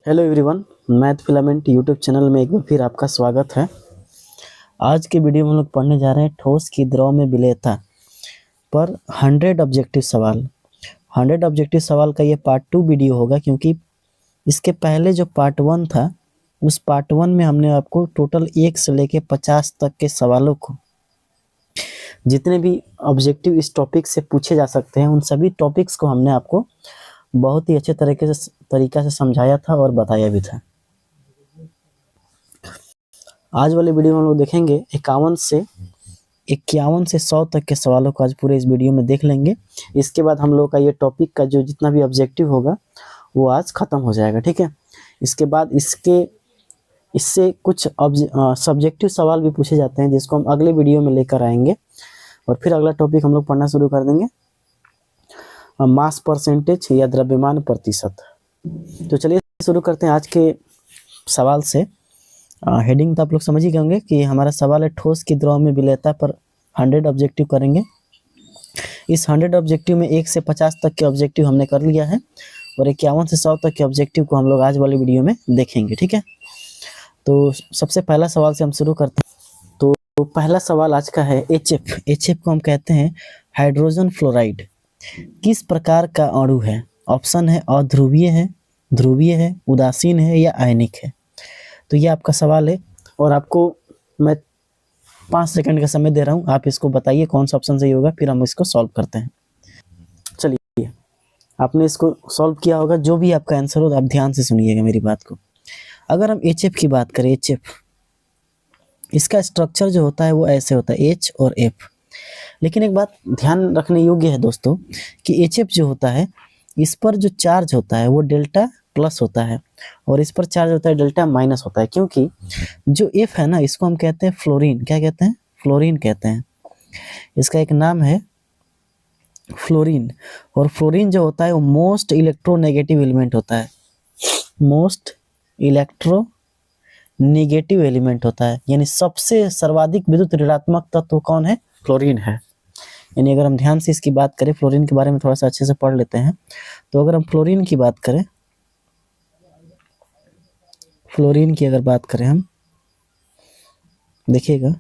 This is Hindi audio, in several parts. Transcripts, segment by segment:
Hello everyone, math filament YouTube channel में एक बार फिर आपका स्वागत है। आज के वीडियो में हम लोग पढ़ने जा रहे हैं ठोस की द्रव में विलेयता पर 100 ऑब्जेक्टिव सवाल। 100 ऑब्जेक्टिव सवाल का ये पार्ट 2 वीडियो होगा, क्योंकि इसके पहले जो पार्ट 1 था उस पार्ट 1 में हमने आपको टोटल 1 से लेके 50 तक के सवालों को, जितने भी ऑब्जेक्टिव इस टॉपिक से पूछे जा सकते हैं, उन सभी टॉपिक्स को हमने आपको बहुत ही अच्छे तरीका से समझाया था और बताया भी था। आज वाले वीडियो में हम लोग देखेंगे 51 से 100 तक के सवालों को आज पूरे इस वीडियो में देख लेंगे। इसके बाद हम लोग का ये टॉपिक का जो जितना भी ऑब्जेक्टिव होगा वो आज ख़त्म हो जाएगा, ठीक है। इसके बाद इससे कुछ सब्जेक्टिव सवाल भी पूछे जाते हैं, जिसको हम अगले वीडियो में लेकर आएंगे और फिर अगला टॉपिक हम लोग पढ़ना शुरू कर देंगे, मास परसेंटेज या द्रव्यमान प्रतिशत। तो चलिए शुरू करते हैं आज के सवाल से। हेडिंग तो आप लोग समझ ही गए होंगे कि हमारा सवाल है ठोस की द्रव में विलेयता पर 100 ऑब्जेक्टिव करेंगे। इस 100 ऑब्जेक्टिव में 1 से 50 तक के ऑब्जेक्टिव हमने कर लिया है और 51 से 100 तक के ऑब्जेक्टिव को हम लोग आज वाली वीडियो में देखेंगे, ठीक है। तो सबसे पहला सवाल से हम शुरू करते हैं। तो पहला सवाल आज का है HF। HF को हम कहते हैं हाइड्रोजन फ्लोराइड। किस प्रकार का अणु है? ऑप्शन है अध्रुवीय है, ध्रुवीय है, उदासीन है या आयनिक है। तो ये आपका सवाल है और आपको मैं 5 सेकंड का समय दे रहा हूँ, आप इसको बताइए कौन सा ऑप्शन सही होगा, फिर हम इसको सॉल्व करते हैं। चलिए, आपने इसको सॉल्व किया होगा। जो भी आपका आंसर हो आप ध्यान से सुनिएगा मेरी बात को। अगर हम HF की बात करें, HF इसका स्ट्रक्चर जो होता है वो ऐसे होता है H और F। लेकिन एक बात ध्यान रखने योग्य है दोस्तों कि HF जो होता है इस पर जो चार्ज होता है वो डेल्टा प्लस होता है और इस पर चार्ज होता है डेल्टा माइनस होता है, क्योंकि जो F है ना इसको हम कहते हैं फ्लोरीन। क्या कहते हैं? फ्लोरीन कहते हैं। इसका एक नाम है फ्लोरीन। और फ्लोरीन जो होता है वो मोस्ट इलेक्ट्रोनेगेटिव एलिमेंट होता है। मोस्ट इलेक्ट्रोनेगेटिव एलिमेंट होता है, यानी सबसे सर्वाधिक विद्युत ऋणात्मक तत्व कौन है? फ्लोरीन है। यानी अगर हम ध्यान से इसकी बात करें, फ्लोरीन के बारे में थोड़ा सा अच्छे से पढ़ लेते हैं। तो अगर हम फ्लोरीन की बात करें, फ्लोरीन की अगर बात करें हम, देखिएगा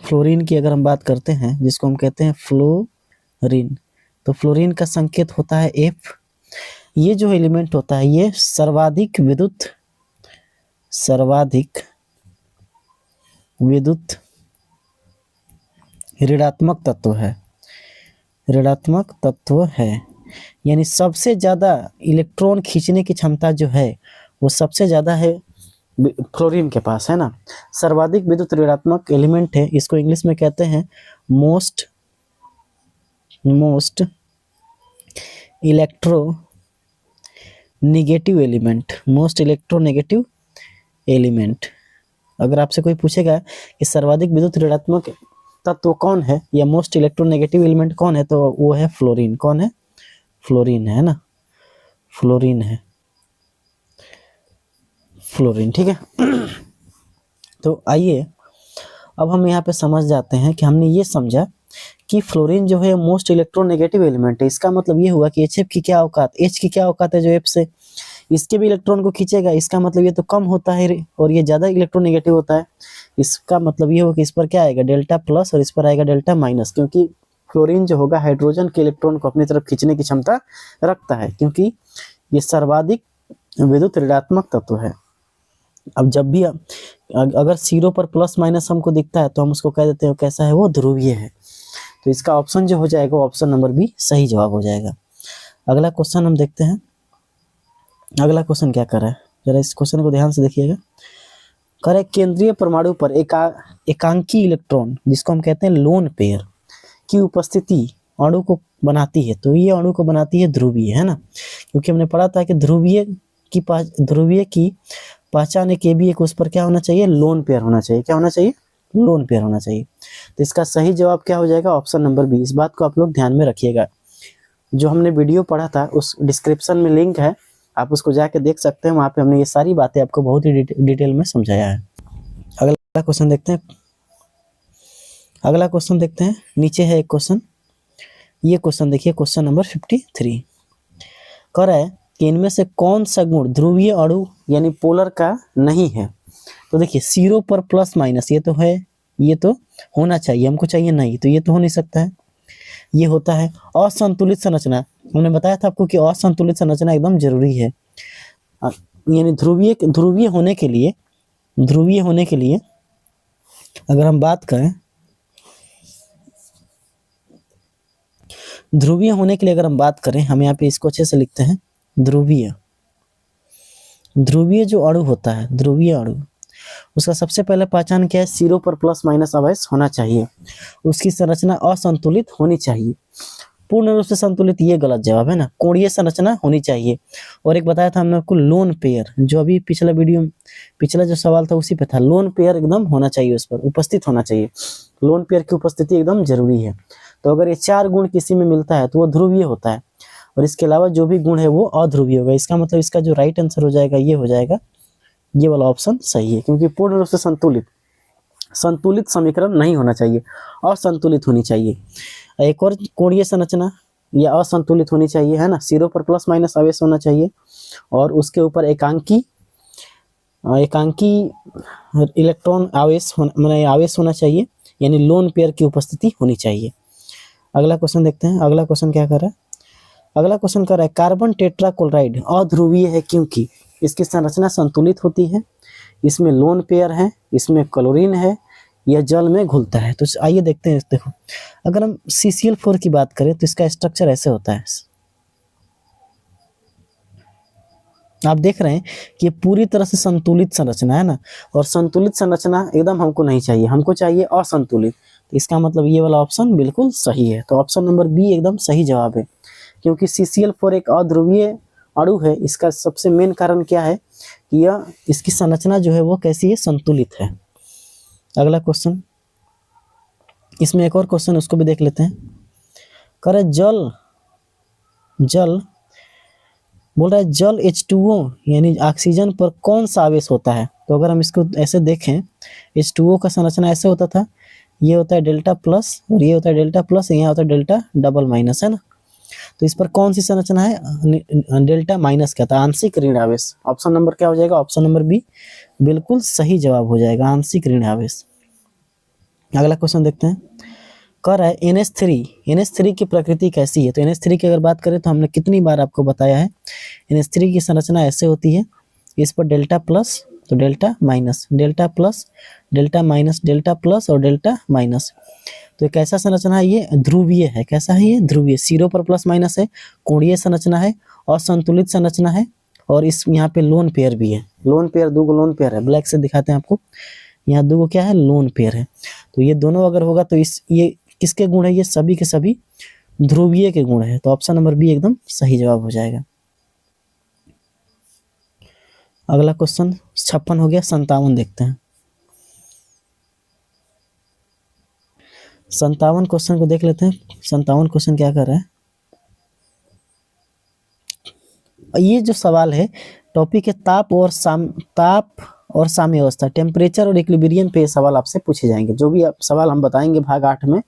फ्लोरीन की अगर हम बात करते हैं जिसको हम कहते हैं फ्लोरीन, तो फ्लोरीन का संकेत होता है F। ये जो एलिमेंट होता है ये सर्वाधिक विद्युत ऋणात्मक तत्व है। ऋणात्मक तत्व है, यानी सबसे ज़्यादा इलेक्ट्रॉन खींचने की क्षमता जो है वो सबसे ज़्यादा है फ्लोरीन के पास, है ना। सर्वाधिक विद्युत ऋणात्मक एलिमेंट है, इसको इंग्लिश में कहते हैं most electronegative element. Most electronegative element. अगर आपसे कोई पूछेगा कि सर्वाधिक विद्युत ऋणात्मक तत्व कौन है या मोस्ट इलेक्ट्रोनेगेटिव एलिमेंट कौन है, तो वो है फ्लोरीन। कौन है? फ्लोरीन है ना, फ्लोरीन है, फ्लोरीन, ठीक है। तो आइए अब हम यहाँ पे समझ जाते हैं कि हमने ये समझा कि फ्लोरीन जो है मोस्ट इलेक्ट्रोनेगेटिव एलिमेंट है। इसका मतलब ये हुआ कि HF की क्या औकात, H की क्या औकात है जो F से इसके भी इलेक्ट्रॉन को खींचेगा। इसका मतलब ये तो कम होता है और ये ज़्यादा इलेक्ट्रोनेगेटिव होता है। इसका मतलब ये होगा कि इस पर क्या आएगा? डेल्टा प्लस, और इस पर आएगा डेल्टा माइनस, क्योंकि फ्लोरीन जो होगा हाइड्रोजन के इलेक्ट्रॉन को अपनी तरफ खींचने की क्षमता रखता है, क्योंकि ये सर्वाधिक विद्युत ऋणात्मक तत्व है। अब जब भी अगर सिरों पर प्लस माइनस हमको दिखता है तो हम उसको कह देते हैं कैसा है? वो ध्रुवीय है। तो इसका ऑप्शन जो हो जाएगा ऑप्शन नंबर बी सही जवाब हो जाएगा। अगला क्वेश्चन हम देखते हैं। अगला क्वेश्चन क्या कर रहा है, जरा इस क्वेश्चन को ध्यान से देखिएगा। कर रहा है केंद्रीय परमाणु पर एकांकी इलेक्ट्रॉन, जिसको हम कहते हैं लोन पेयर की उपस्थिति अणु को बनाती है। तो ये अणु को बनाती है ध्रुवीय, है ना, क्योंकि हमने पढ़ा था कि ध्रुवीय की पहचान के भी एक उस पर क्या होना चाहिए? लोन पेयर होना चाहिए। क्या होना चाहिए? लोन पेयर होना चाहिए। तो इसका सही जवाब क्या हो जाएगा? Option number B. इस बात को आप लोग ध्यान में रखिएगा। जो हमने वीडियो पढ़ा था उस डिस्क्रिप्शन में लिंक है, आप उसको जाके देख सकते हैं। वहाँ पे हमने ये सारी बातें आपको बहुत ही डिटेल में समझाया है। अगला क्वेश्चन देखते हैं। नीचे है एक क्वेश्चन, ये क्वेश्चन देखिए, क्वेश्चन नंबर 53। कह रहा है कि इनमें से कौन सा गुण ध्रुवीय अणु यानी पोलर का नहीं है। तो देखिए सिरों पर प्लस माइनस ये तो है, ये तो होना चाहिए, हमको चाहिए नहीं, तो ये तो हो नहीं सकता है। ये होता है असंतुलित संरचना, हमने बताया था आपको कि असंतुलित संरचना एकदम जरूरी है। यानी ध्रुवीय होने के लिए अगर हम बात करें, हम यहाँ पे इसको अच्छे से लिखते हैं। ध्रुवीय जो अणु होता है, ध्रुवीय अणु, उसका सबसे पहले पहचान क्या है, सिरों पर प्लस माइनस अवयव होना चाहिए, उसकी संरचना असंतुलित होनी चाहिए। पूर्ण रूप से संतुलित ये गलत जवाब है ना, कोणीय संरचना होनी चाहिए। और एक बताया था हमने आपको लोन पेयर, जो अभी पिछला जो सवाल था उसी पे था, लोन पेयर एकदम होना चाहिए, उस पर उपस्थित होना चाहिए, लोन पेयर की उपस्थिति एकदम जरूरी है। तो अगर ये 4 गुण किसी में मिलता है तो वो ध्रुवीय होता है, और इसके अलावा जो भी गुण है वो अध्रुवीय होगा। इसका मतलब इसका जो राइट आंसर हो जाएगा ये हो जाएगा, ये वाला ऑप्शन सही है, क्योंकि पूर्ण रूप से संतुलित समीकरण नहीं होना चाहिए, असंतुलित होनी चाहिए। एक और कोणीय संरचना या असंतुलित होनी चाहिए, है ना, सिरों पर प्लस माइनस आवेश होना चाहिए, और उसके ऊपर एकांकी इलेक्ट्रॉन आवेश होना चाहिए, यानी लोन पेयर की उपस्थिति होनी चाहिए। अगला क्वेश्चन देखते हैं। अगला क्वेश्चन क्या कर रहा है, अगला क्वेश्चन कर रहा है कार्बन टेट्राक्लोराइड अध्रुवीय है क्योंकि इसकी संरचना संतुलित होती है, इसमें लोन पेयर है, इसमें क्लोरीन है, यह जल में घुलता है। तो आइए देखते हैं। देखो अगर हम CCl4 की बात करें तो इसका स्ट्रक्चर ऐसे होता है, आप देख रहे हैं कि पूरी तरह से संतुलित संरचना है ना, और संतुलित संरचना एकदम हमको नहीं चाहिए, हमको चाहिए असंतुलित। तो इसका मतलब ये वाला ऑप्शन बिल्कुल सही है, तो ऑप्शन नंबर बी एकदम सही जवाब है, क्योंकि CCl4 एक अध्रुवीय अणु है। इसका सबसे मेन कारण क्या है कि यह इसकी संरचना जो है वो कैसी है, संतुलित है। अगला क्वेश्चन, इसमें एक और क्वेश्चन उसको भी देख लेते हैं। करे जल बोल रहा है जल H2O यानी ऑक्सीजन पर कौन सा आवेश होता है। तो अगर हम इसको ऐसे देखें, H2O का संरचना ऐसे होता था, ये होता है डेल्टा प्लस और ये होता है डेल्टा प्लस, यहाँ होता है डेल्टा डबल माइनस, है ना। तो इस पर कौन सी संरचना है, डेल्टा माइनस का था, आंशिक ऋण आवेश। ऑप्शन नंबर क्या हो जाएगा, ऑप्शन नंबर बी बिल्कुल सही जवाब हो जाएगा, आंशिक ऋण आवेश। अगला क्वेश्चन देखते हैं। कर है NH3 की प्रकृति कैसी है। तो NH3 की अगर बात करें तो हमने कितनी बार आपको बताया है, NH3 की संरचना ऐसे होती है, इस पर डेल्टा प्लस तो delta minus, delta plus delta minus, delta plus और डेल्टा माइनस। तो एक ऐसा संरचना है, ये ध्रुवीय है। कैसा है ये, ध्रुवीय, सिरों पर प्लस माइनस है, कोणीय संरचना है, असंतुलित संरचना है, और इस यहाँ पे लोन पेयर भी है। लोन पेयर, 2 लोन पेयर है, ब्लैक से दिखाते हैं आपको, यहाँ 2 क्या है, लोन पेयर है। तो ये दोनों अगर होगा तो ये किसके गुण है, ये सभी के सभी ध्रुवीय के गुण है। तो ऑप्शन नंबर बी एकदम सही जवाब हो जाएगा। अगला क्वेश्चन 56 हो गया, 57 देखते हैं। 57 क्वेश्चन को देख लेते हैं। 57 क्वेश्चन क्या कर रहा है, ये जो सवाल है टॉपिक है ताप और साम्यावस्था, टेम्परेचर और इक्विलिब्रियम पे सवाल आपसे पूछे जाएंगे। जो भी सवाल हम बताएंगे भाग 8 में,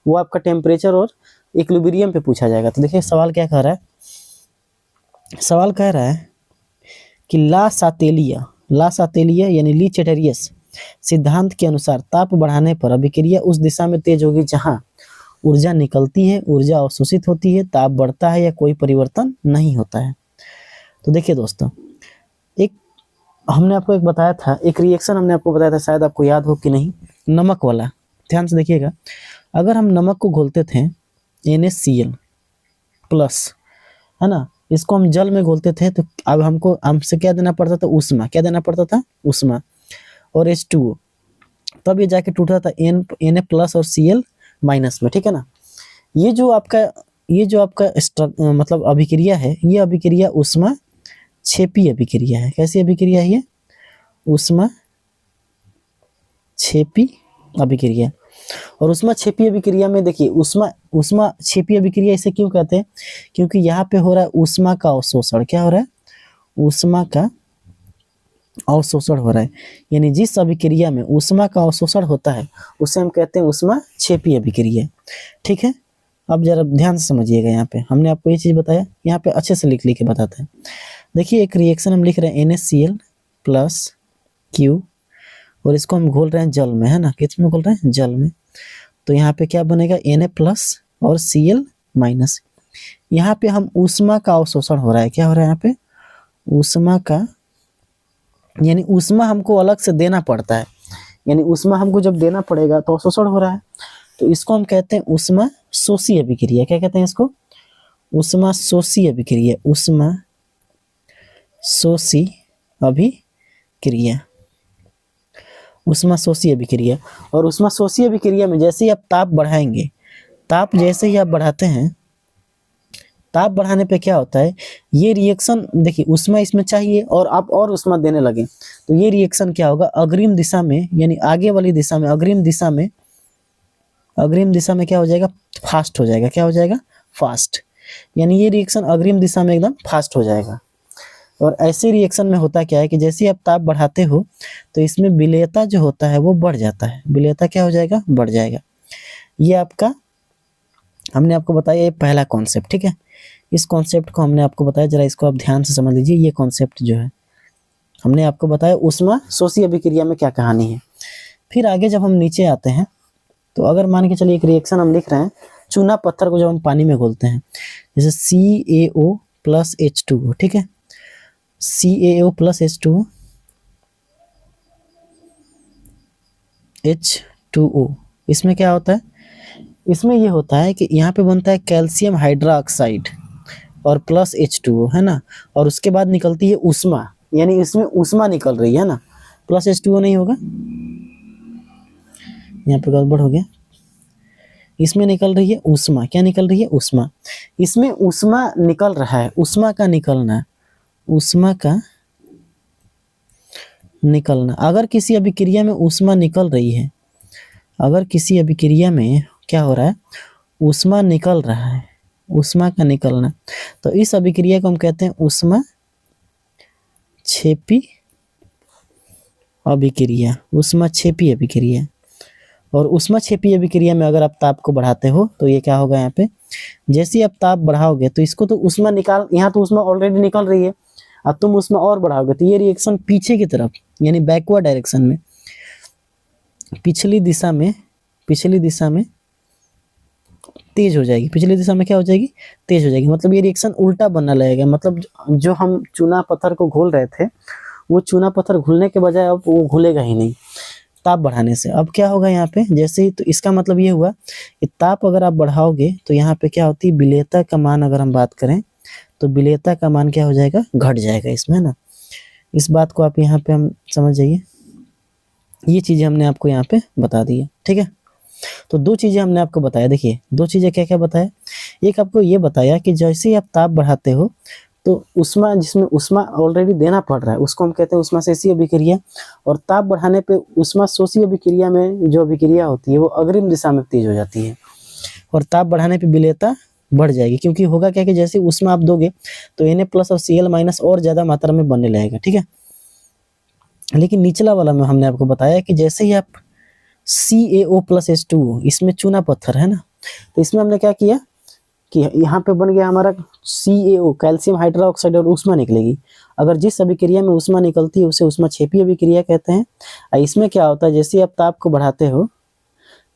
वो आपका टेम्परेचर और इक्विलिब्रियम पे पूछा जाएगा। तो देखिए सवाल क्या कह रहा है, सवाल कह रहा है कि ला सातेलिया यानी ली चेटेरियस सिद्धांत के अनुसार ताप बढ़ाने पर अभिक्रिया उस दिशा में तेज होगी जहां ऊर्जा निकलती है, ऊर्जा अवशोषित होती है, ताप बढ़ता है या कोई परिवर्तन नहीं होता है। तो देखिए दोस्तों, हमने आपको एक बताया था, एक रिएक्शन हमने आपको बताया था, शायद आपको याद हो कि नहीं, नमक वाला। ध्यान से देखिएगा, अगर हम नमक को घोलते थे NaCl प्लस, है ना, इसको हम जल में घोलते थे, तो अब हमसे क्या देना पड़ता था, ऊष्मा। क्या देना पड़ता था, ऊष्मा, और H2O, तब ये जाके टूटा था Na प्लस और Cl माइनस में, ठीक है ना। ये जो आपका मतलब अभिक्रिया है, ये अभिक्रिया ऊष्मा क्षेपी अभिक्रिया है। कैसी अभिक्रिया है ये, ऊष्मा क्षेपी अभिक्रिया। और ऊष्मा क्षेपी अभिक्रिया में देखिए, ऊष्मा क्षेपी अभिक्रिया इसे क्यों कहते हैं, क्योंकि यहाँ पे हो रहा है ऊष्मा का अवशोषण। क्या हो रहा है, ऊष्मा का अवशोषण हो रहा है, यानी जिस अभिक्रिया में ऊष्मा का अवशोषण होता है उसे हम कहते हैं ऊष्मा क्षेपी अभिक्रिया, ठीक है। अब जरा ध्यान से समझिएगा, यहाँ पे हमने आपको ये चीज़ बताया, यहाँ पे अच्छे से लिख के बताते हैं। देखिए एक रिएक्शन हम लिख रहे हैं NaCl प्लस Q, और इसको हम घोल रहे हैं जल में, है ना, किस में घोल रहे हैं, जल में। तो यहाँ पे क्या बनेगा, Na प्लस और Cl माइनस। यहाँ पे हम ऊष्मा का अवशोषण हो रहा है, क्या हो रहा है यहाँ पे, ऊष्मा का, यानी ऊष्मा हमको अलग से देना पड़ता है, यानी ऊष्मा हमको जब देना पड़ेगा तो अवशोषण हो रहा है। तो इसको हम कहते हैं ऊष्मा शोषी अभिक्रिया। क्या कहते हैं इसको, ऊष्मा शोषी अभिक्रिया, ऊष्मा शोषी अभिक्रिया, ऊष्मा शोषी अभिक्रिया। और ऊष्मा शोषी अभिक्रिया में जैसे ही आप ताप बढ़ाएंगे, ताप जैसे ही आप बढ़ाते हैं, ताप बढ़ाने पे क्या होता है, ये रिएक्शन, देखिए ऊष्मा इसमें चाहिए और आप और ऊष्मा देने लगे, तो ये रिएक्शन क्या होगा, अग्रिम दिशा में, यानी आगे वाली दिशा में, अग्रिम दिशा में क्या हो जाएगा, फास्ट हो जाएगा। क्या हो जाएगा, फास्ट, यानी ये रिएक्शन अग्रिम दिशा में एकदम फास्ट हो जाएगा। और ऐसे रिएक्शन में होता क्या है कि जैसे आप ताप बढ़ाते हो तो इसमें विलेयता जो होता है वो बढ़ जाता है, विलेयता क्या हो जाएगा, बढ़ जाएगा। ये आपका, हमने आपको बताया ये पहला कॉन्सेप्ट, ठीक है। इस कॉन्सेप्ट को हमने आपको बताया, जरा इसको आप ध्यान से समझ लीजिए। ये कॉन्सेप्ट जो है हमने आपको बताया ऊष्मा शोषी अभिक्रिया में क्या कहानी है। फिर आगे जब हम नीचे आते हैं, तो अगर मान के चलिए एक रिएक्शन हम लिख रहे हैं, चूना पत्थर को जब हम पानी में घोलते हैं, जैसे CaO प्लस H2O, ठीक है, CaO प्लस H2O, इसमें क्या होता है, इसमें ये होता है कि यहाँ पे बनता है कैल्शियम हाइड्रोक्साइड और प्लस H2O, है ना, और उसके बाद निकलती है ऊष्मा, यानी इसमें ऊष्मा निकल रही है ना, प्लस H2O नहीं होगा, यहाँ पे गड़बड़ हो गया, इसमें निकल रही है ऊष्मा। क्या निकल रही है, ऊष्मा, इसमें ऊष्मा निकल रहा है, ऊष्मा का निकलना, ऊष्मा का निकलना। अगर किसी अभिक्रिया में ऊष्मा निकल रही है, अगर किसी अभिक्रिया में क्या हो रहा है, ऊष्मा निकल रहा है, ऊष्मा का निकलना, तो इस अभिक्रिया को हम कहते हैं ऊष्मा क्षेपी अभिक्रिया, ऊष्मा क्षेपी अभिक्रिया। और ऊष्मा क्षेपी अभिक्रिया में अगर आप ताप को बढ़ाते हो तो ये क्या होगा, यहाँ पे जैसे ही आप ताप बढ़ाओगे तो इसको तो ऊष्मा निकाल, यहाँ तो ऊष्मा ऑलरेडी निकल रही है, अब तुम ऊष्मा और बढ़ाओगे तो ये रिएक्शन पीछे की तरफ, यानी बैकवर्ड डायरेक्शन में, पिछली दिशा में तेज हो जाएगी, पिछली दिशा में क्या हो जाएगी, तेज हो जाएगी। मतलब ये रिएक्शन उल्टा बनने लगेगा, मतलब जो हम चूना पत्थर को घोल रहे थे, वो चूना पत्थर घुलने के बजाय अब वो घुलेगा ही नहीं ताप बढ़ाने से। अब क्या होगा यहाँ पे, जैसे ही, तो इसका मतलब ये हुआ कि ताप अगर आप बढ़ाओगे तो यहाँ पे क्या होती है, विलेयता का मान अगर हम बात करें तो विलेयता का मान क्या हो जाएगा, घट जाएगा इसमें ना। इस बात को आप यहाँ पे हम समझ जाइए, ये चीज़ें हमने आपको यहाँ पे बता दी है, ठीक है। तो दो चीज़ें हमने आपको बताया, देखिए दो चीज़ें क्या क्या बताया, एक आपको ये बताया कि जैसे ही आप ताप बढ़ाते हो तो ऊष्मा, जिसमें ऊष्मा ऑलरेडी देना पड़ रहा है उसको हम कहते हैं ऊष्मा शोषी अभिक्रिया, और ताप बढ़ाने पे ऊष्मा शोषी अभिक्रिया में जो अभिक्रिया होती है वो अग्रिम दिशा में तेज हो जाती है, और ताप बढ़ाने पे विलेयता बढ़ जाएगी, क्योंकि होगा क्या कि जैसे ऊष्मा आप दोगे तो Na प्लस और Cl माइनस और ज़्यादा मात्रा में बनने लगेगा, ठीक है। लेकिन निचला वाला में हमने आपको बताया कि जैसे ही आप CaO प्लस H2O, इसमें चूना पत्थर है ना, तो इसमें हमने क्या किया कि यहाँ पे बन गया हमारा CaO, कैल्शियम हाइड्रोक्साइड, और ऊष्मा निकलेगी। अगर जिस अभिक्रिया में ऊष्मा निकलती है उसे ऊष्मा क्षेपी अभिक्रिया कहते हैं। और इसमें क्या होता है, जैसे आप ताप को बढ़ाते हो,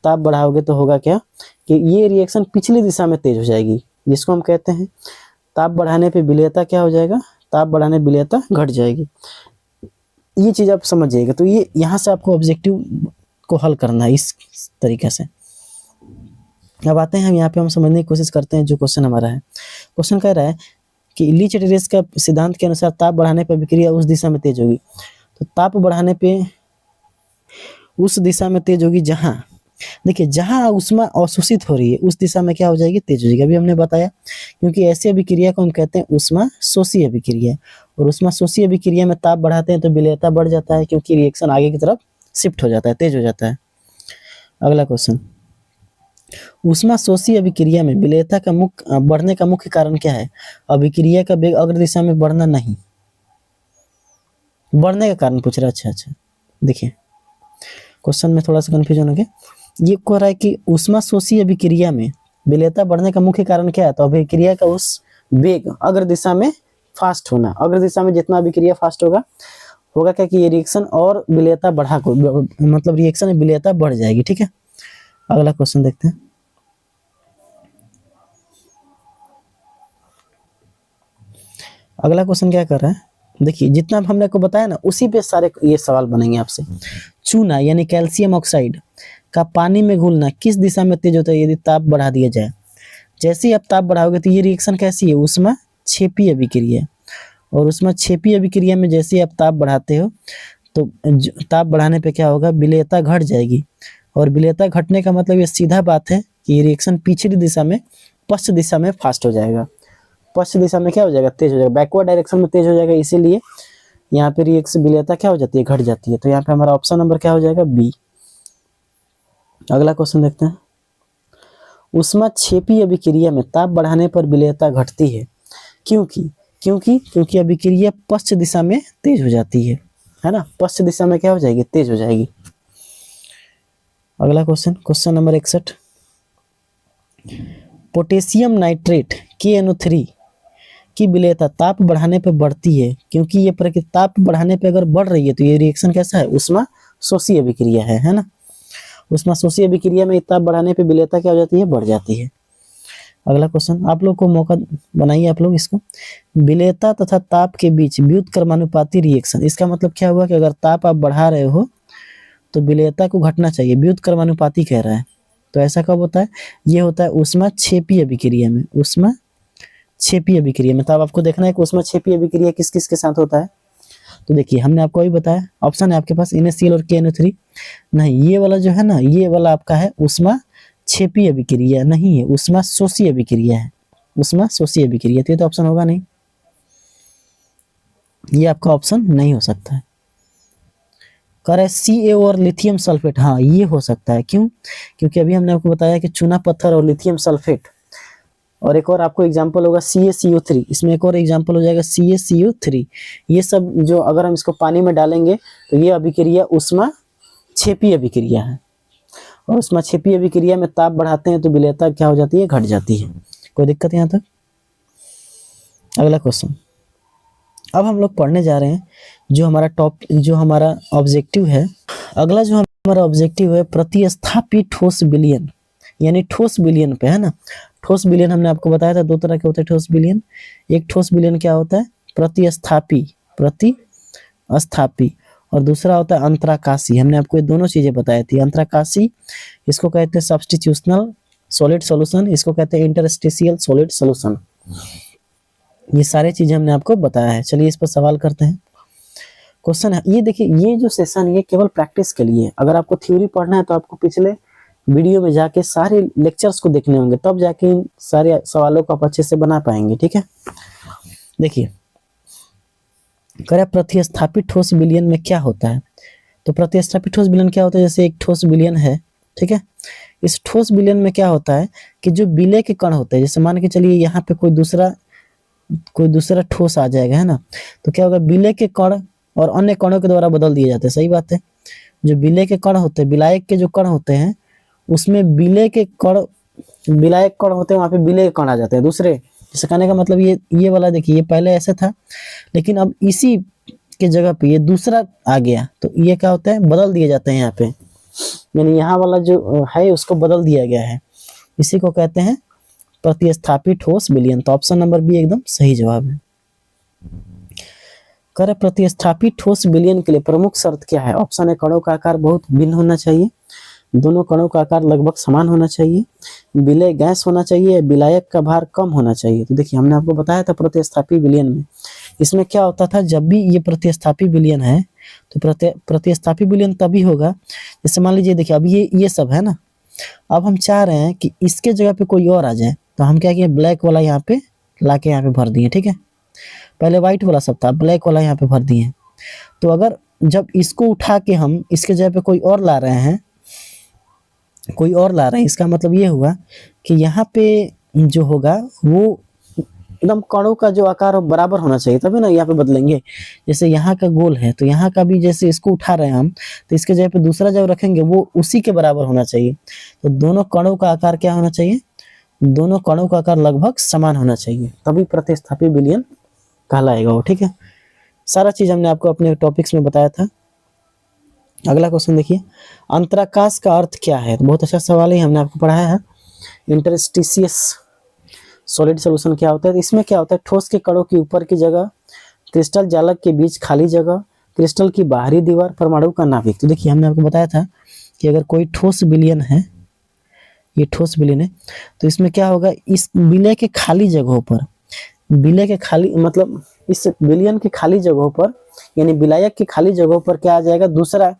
ताप बढ़ाओगे तो होगा क्या कि ये रिएक्शन पिछली दिशा में तेज हो जाएगी, जिसको हम कहते हैं ताप बढ़ाने पे विलेयता क्या हो जाएगा, ताप बढ़ाने विलेयता घट जाएगी। ये चीज़ आप समझिएगा। तो ये यहाँ से आपको ऑब्जेक्टिव को हल करना है इस तरीके से। अब आते हैं हम यहाँ पे, हम समझने की कोशिश करते हैं जो क्वेश्चन हमारा है। क्वेश्चन कह रहा है कि लीच-टेरेस का सिद्धांत के अनुसार ताप बढ़ाने पर अभिक्रिया उस दिशा में तेज होगी। तो ताप बढ़ाने पे उस दिशा में तेज होगी जहाँ, देखिए जहाँ ऊष्मा अवशोषित हो रही है उस दिशा में क्या हो जाएगी, तेज हो जाएगी। अभी हमने बताया, क्योंकि ऐसी अभिक्रिया को हम कहते हैं ऊष्मा शोषी अभिक्रिया, और ऊष्मा शोषी अभिक्रिया में ताप बढ़ाते हैं तो विलेयता बढ़ जाता है, क्योंकि रिएक्शन आगे की तरफ शिफ्ट हो जाता है, तेज हो जाता है। अगला क्वेश्चन, ऊष्मा शोषी अभिक्रिया में विलेयता का बढ़ने का मुख्य कारण क्या है? अभिक्रिया का वेग अग्र दिशा में बढ़ना नहीं, बढ़ने का कारण पूछ रहा है। अच्छा, देखिए क्वेश्चन में थोड़ा सा कंफ्यूजन हो गया। ये कह रहा है कि ऊष्मा शोषी अभिक्रिया में विलेयता बढ़ने का मुख्य कारण क्या है? तो अभिक्रिया का उस वेग अग्र दिशा में फास्ट होना। अग्र दिशा में जितना अभिक्रिया फास्ट होगा क्या कि ये रिएक्शन और विलेयता बढ़ा को मतलब रिएक्शन में विलेयता बढ़ जाएगी। ठीक है, अगला क्वेश्चन देखते हैं। अगला क्वेश्चन क्या कर रहा है, देखिए जितना हमने को बताया ना उसी पे सारे ये सवाल बनेंगे आपसे। चूना यानी कैल्शियम ऑक्साइड का पानी में घुलना किस दिशा में तेज होता है यदि ताप बढ़ा दिया जाए? जैसे ही आप ताप बढ़ाओगे तो ये रिएक्शन कैसी है? ऊष्मा क्षेपीय अभिक्रिया। और ऊष्मा क्षेपीय अभिक्रिया में जैसे ही आप ताप बढ़ाते हो तो ताप बढ़ाने पे क्या होगा? विलेयता घट जाएगी। और विलेयता घटने का मतलब ये सीधा बात है कि ये रिएक्शन पिछली दिशा में पश्चिम दिशा में फास्ट हो जाएगा। पश्चिम दिशा में क्या हो जाएगा? तेज हो जाएगा। बैकवर्ड डायरेक्शन में तेज हो जाएगा, इसीलिए यहाँ पे रिएक्शन विलेयता क्या हो जाती है? घट जाती है। तो यहाँ पे हमारा ऑप्शन नंबर क्या हो जाएगा? बी। अगला क्वेश्चन देखते हैं। ऊष्मा क्षेपीय अभिक्रिया में ताप बढ़ाने पर विलेयता घटती है क्योंकि अभिक्रिया पश्चिम दिशा में तेज हो जाती है ना? पश्चिम दिशा में क्या हो जाएगी? तेज हो जाएगी। अगला question number 61। Potassium nitrate KNO3 की विलेयता ताप बढ़ाने पर बढ़ती है क्योंकि ये प्रक्रिया ताप बढ़ाने पर अगर बढ़ रही है तो ये रिएक्शन कैसा है? ऊष्मा शोषी अभिक्रिया है ना? ऊष्मा शोषी अभिक्रिया में ताप बढ़ाने पर विलेयता क्या हो जाती है? बढ़ जाती है। अगला क्वेश्चन, आप लोग को मौका बनाइए आप लोग इसको। विलेयता तथा ताप के बीच व्युत्क्रमानुपाती रिएक्शन, इसका मतलब क्या हुआ कि अगर ताप आप बढ़ा रहे हो तो विलेयता को घटना चाहिए। व्युत्क्रमानुपाती कह रहा है, तो ऐसा कब होता है? ये होता है ऊष्मा क्षेपीय अभिक्रिया में। ऊष्मा क्षेपीय अभिक्रिया में। तो अब आपको देखना है कि ऊष्मा क्षेपीय अभिक्रिया किस किस के साथ होता है। तो देखिए हमने आपको अभी बताया, ऑप्शन है आपके पास NaCl और KNO3। नहीं, ये वाला जो है ना, ये वाला आपका है ऊष्मा क्षेपीय अभिक्रिया नहीं है, ऊष्मा शोषी अभिक्रिया है। ऊष्मा शोषी अभिक्रिया, तो ये तो ऑप्शन होगा नहीं, ये आपका ऑप्शन नहीं हो सकता है। कह रहे CaO और लिथियम सल्फेट, हाँ ये हो सकता है। क्यों? क्योंकि अभी हमने आपको बताया कि चूना पत्थर और लिथियम सल्फेट, और एक और आपको एग्जांपल होगा CaCO3, इसमें एक और एग्जांपल हो जाएगा CaCO3। ये सब जो अगर हम इसको पानी में डालेंगे तो ये अभिक्रिया ऊष्मा क्षेपीय अभिक्रिया है। और ऊष्मा क्षेपीय अभिक्रिया में ताप बढ़ाते हैं तो विलेयता क्या हो जाती है? घट जाती है। कोई दिक्कत यहाँ तक? अगला क्वेश्चन, अब हम लोग पढ़ने जा रहे हैं जो हमारा ऑब्जेक्टिव है। अगला जो हमारा ऑब्जेक्टिव है प्रतिस्थापी ठोस विलयन, यानी ठोस विलयन पे है ना। ठोस विलयन हमने आपको बताया था दो तरह के होते हैं ठोस विलयन। एक ठोस विलयन क्या होता है? प्रतिस्थापी और दूसरा होता है अंतराकाशी। हमने आपको ये दोनों चीजें बताई थी। अंतराकाशी इसको कहते हैं सब्स्टिट्यूशनल सॉलिड सॉल्यूशन, इसको कहते हैं इंटरस्टिशियल सॉलिड सॉल्यूशन। ये सारे चीजें हमने आपको बताया है। चलिए इस पर सवाल करते हैं। क्वेश्चन है ये, देखिए ये जो सेशन ये केवल प्रैक्टिस के लिए। अगर आपको थ्योरी पढ़ना है तो आपको पिछले वीडियो में जाके सारे लेक्चर्स को देखने होंगे, तब जाके इन सारे सवालों को आप अच्छे से बना पाएंगे। ठीक है, देखिए करें प्रतिस्थापित ठोस विलयन में क्या होता है। तो प्रतिस्थापित ठोस विलयन क्या होता है? जैसे एक ठोस विलयन है, ठीक है, इस ठोस विलयन में क्या होता है कि जो विलय के कण होते हैं, जैसे मान के चलिए यहाँ पे कोई दूसरा ठोस आ जाएगा, है ना, तो क्या होगा? विलय के कण और अन्य कणों के द्वारा बदल दिए जाते हैं। सही बात है। जो विलय के कण होते हैं, विलायक के जो कण होते हैं, उसमें विलायक कण होते हैं, वहां पे विलय के कण आ जाते हैं दूसरे। जैसे कहने का मतलब ये वाला देखिए, ये पहले ऐसे था लेकिन अब इसी के जगह पे ये दूसरा आ गया, तो ये क्या होता है? बदल दिए जाते हैं यहाँ पे, यानी यहाँ वाला जो है उसको बदल दिया गया है। इसी को कहते हैं प्रतिस्थापित ठोस विलयन। तो ऑप्शन नंबर बी एकदम सही जवाब है। कर प्रतिस्थापित ठोस विलयन के लिए प्रमुख शर्त क्या है? ऑप्शन है कणों का आकार बहुत भिन्न होना चाहिए, दोनों कणों का आकार लगभग समान होना चाहिए, विलय गैस होना चाहिए, विलायक का भार कम होना चाहिए। तो देखिए हमने आपको बताया था प्रतिस्थापी विलयन में इसमें क्या होता था, जब भी ये प्रतिस्थापी विलयन है तो प्रतिस्थापी विलयन तभी होगा जैसे मान लीजिए देखिए अब ये सब है ना, अब हम चाह रहे हैं कि इसके जगह पे कोई और आ जाए, तो हम क्या किए? ब्लैक वाला यहाँ पे लाके यहाँ पे भर दिए। ठीक है, पहले व्हाइट वाला सब था, ब्लैक वाला यहाँ पे भर दिए। तो अगर जब इसको उठा के हम इसके जगह पे कोई और ला रहे हैं, इसका मतलब ये हुआ कि यहाँ पे जो होगा वो एकदम कणों का जो आकार बराबर होना चाहिए, तभी ना यहाँ पे बदलेंगे। जैसे यहाँ का गोल है तो यहाँ का भी जैसे इसको उठा रहे हैं हम, तो इसके जगह पे दूसरा जब रखेंगे वो उसी के बराबर होना चाहिए। तो दोनों कणों का आकार क्या होना चाहिए? दोनों कणों का आकार लगभग समान होना चाहिए, तभी प्रतिस्थापी विलयन कहलाएगा वो। ठीक है, सारा चीज हमने आपको अपने टॉपिक्स में बताया था। अगला क्वेश्चन देखिए, अंतराकाश का अर्थ क्या है? तो बहुत अच्छा सवाल है, हमने आपको पढ़ाया है। इंटरस्टिशियस सॉलिड सॉल्यूशन क्या होता है? इसमें क्या होता है, ठोस के कणों की ऊपर की जगह, क्रिस्टल जालक के बीच खाली जगह, क्रिस्टल की बाहरी दीवार, परमाणु का नाभिक। तो देखिए हमने आपको बताया था कि अगर कोई ठोस विलयन है, ये ठोस विलयन है, तो इसमें क्या होगा, इस विलय के खाली जगहों पर, विलय के खाली मतलब इस विलयन के खाली जगहों पर, यानी विलायक की खाली जगहों पर क्या आ जाएगा, दूसरा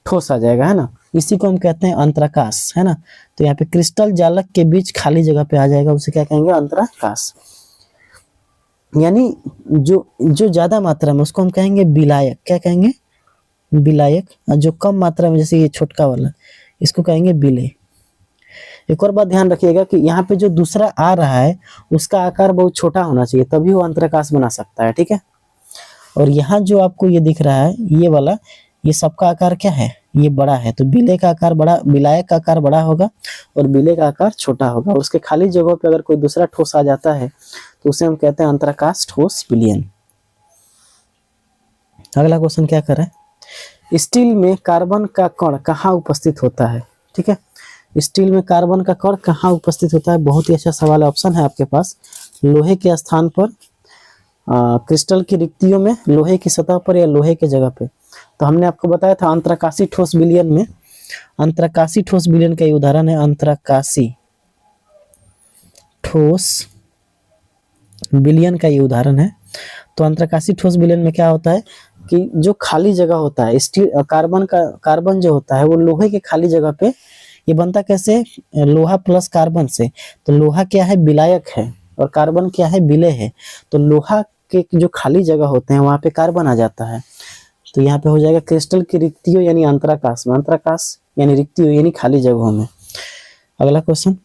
ठोस आ जाएगा, है ना। इसी को हम कहते हैं अंतराकाश, है ना। तो यहाँ पे क्रिस्टल जालक के बीच खाली जगह पे आ जाएगा, उसे क्या कहेंगे, अंतराकाश। यानी जो जो ज्यादा मात्रा में, उसको हम कहेंगे विलायक। क्या कहेंगे, विलायक। जो कम मात्रा में, जैसे ये छोटका वाला, इसको कहेंगे विलय। एक और बात ध्यान रखिएगा कि यहाँ पे जो दूसरा आ रहा है उसका आकार बहुत छोटा होना चाहिए, तभी वो अंतराकाश बना सकता है। ठीक है, और यहाँ जो आपको ये दिख रहा है, ये वाला, ये सबका आकार क्या है, ये बड़ा है। तो विलय का आकार बड़ा, विलायक का आकार बड़ा होगा और विलय का आकार छोटा होगा। और उसके खाली जगहों पे अगर कोई दूसरा ठोस आ जाता है तो उसे हम कहते हैं अंतराकाश ठोस विलयन। अगला क्वेश्चन क्या कर रहा है, स्टील में कार्बन का कण कहाँ उपस्थित होता है? ठीक है, स्टील में कार्बन का कण कहाँ उपस्थित होता है? बहुत ही अच्छा सवाल है, ऑप्शन है आपके पास, लोहे के स्थान पर, क्रिस्टल की रिक्तियों में, लोहे की सतह पर, या लोहे के जगह पे। तो हमने आपको बताया था अंतराकाशी ठोस विलयन में, अंतराकाशी ठोस विलयन का ये उदाहरण है, अंतराकाशी ठोस विलयन का ये उदाहरण है। तो अंतराकाशी ठोस विलयन में क्या होता है कि जो खाली जगह होता है, स्टील कार्बन जो होता है वो लोहे के खाली जगह पे, ये बनता कैसे, लोहा प्लस कार्बन से। तो लोहा क्या है, विलायक है, और कार्बन क्या है, विलय है। तो लोहा के जो खाली जगह होते हैं वहां पे कार्बन आ जाता है, तो यहाँ पे हो जाएगा क्रिस्टल की रिक्तियों यानी अंतराकाश में, अंतराकाश यानी रिक्तियों यानी खाली जगहों में। अगला क्वेश्चन,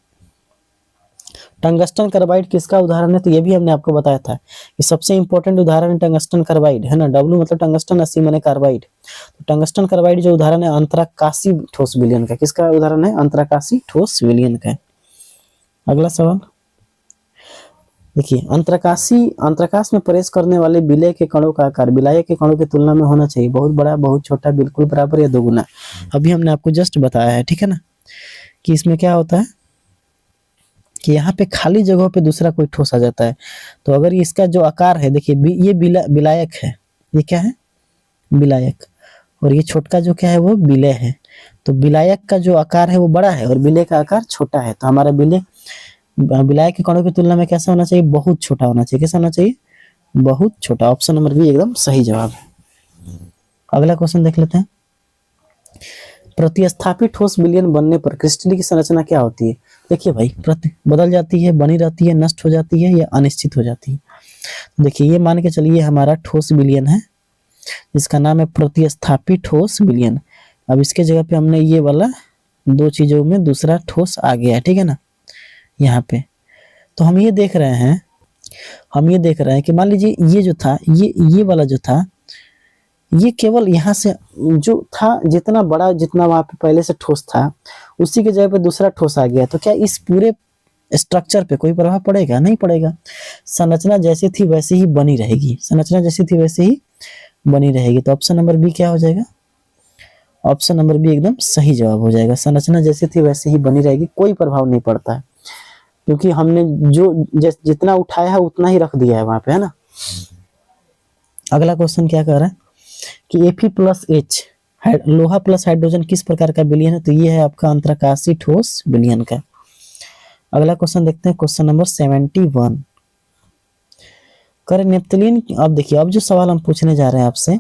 टंगस्टन कार्बाइड किसका उदाहरण है? तो ये भी हमने आपको बताया था कि सबसे इंपॉर्टेंट उदाहरण है टंगस्टन कार्बाइड, है ना। डब्ल्यू मतलब टंगस्टन, अस्सी माने कार्बाइड। तो टंगस्टन कार्बाइड जो उदाहरण है अंतराकाशी ठोस विलयन का, किसका उदाहरण है, अंतराकाशी ठोस विलयन का। अगला सवाल देखिए, अंतराकाश में प्रवेश करने वाले विलय के कणों का आकार विलायक के कणों की तुलना में होना चाहिए बहुत बड़ा, बहुत छोटा, बिल्कुल बराबर या दोगुना। अभी हमने आपको जस्ट बताया है, ठीक है ना, कि इसमें क्या होता है कि यहाँ पे खाली जगहों पे दूसरा कोई ठोस आ जाता है। तो अगर इसका जो आकार है, देखिए ये विलायक है, ये क्या है, विलायक, और ये छोटका जो क्या है वो विलय है। तो विलायक का जो आकार है वो बड़ा है और विलय का आकार छोटा है। तो हमारा विलय विलायक के कणों की तुलना में कैसा होना चाहिए, बहुत छोटा होना चाहिए। कैसा होना चाहिए, बहुत छोटा। ऑप्शन नंबर बी एकदम सही जवाब है। अगला क्वेश्चन देख लेते हैं, प्रतिस्थापित ठोस विलयन बनने पर क्रिस्टल की संरचना क्या होती है? देखिए भाई, बदल जाती है, बनी रहती है, नष्ट हो जाती है, या अनिश्चित हो जाती है। देखिए ये मान के चलिए हमारा ठोस विलयन है जिसका नाम है प्रतिस्थापित ठोस विलयन। अब इसके जगह पे हमने ये वाला दो चीजों में दूसरा ठोस आ गया है, ठीक है ना, यहाँ पे। तो हम ये देख रहे हैं कि मान लीजिए ये जो था, ये वाला जो था, ये केवल यहाँ से जो था जितना बड़ा, जितना वहां पे पहले से ठोस था, उसी के जगह पे दूसरा ठोस आ गया। तो क्या इस पूरे स्ट्रक्चर पे कोई प्रभाव पड़ेगा? नहीं पड़ेगा। संरचना जैसी थी वैसे ही बनी रहेगी, संरचना जैसी थी वैसे ही बनी रहेगी। तो ऑप्शन नंबर बी क्या हो जाएगा, ऑप्शन नंबर बी एकदम सही जवाब हो जाएगा। संरचना जैसी थी वैसे ही बनी रहेगी, कोई प्रभाव नहीं पड़ता है, क्योंकि हमने जो जितना उठाया है उतना ही रख दिया है वहां पे, है ना। अगला क्वेश्चन क्या कह रहा है कि Fe+H लोहा प्लस हाइड्रोजन किस प्रकार का विलयन है? तो ये है आपका अंतराकाशी ठोस विलयन का। अगला क्वेश्चन देखते हैं, क्वेश्चन नंबर 71, कर नेप्थलीन। अब देखिए, अब जो सवाल हम पूछने जा रहे हैं आपसे,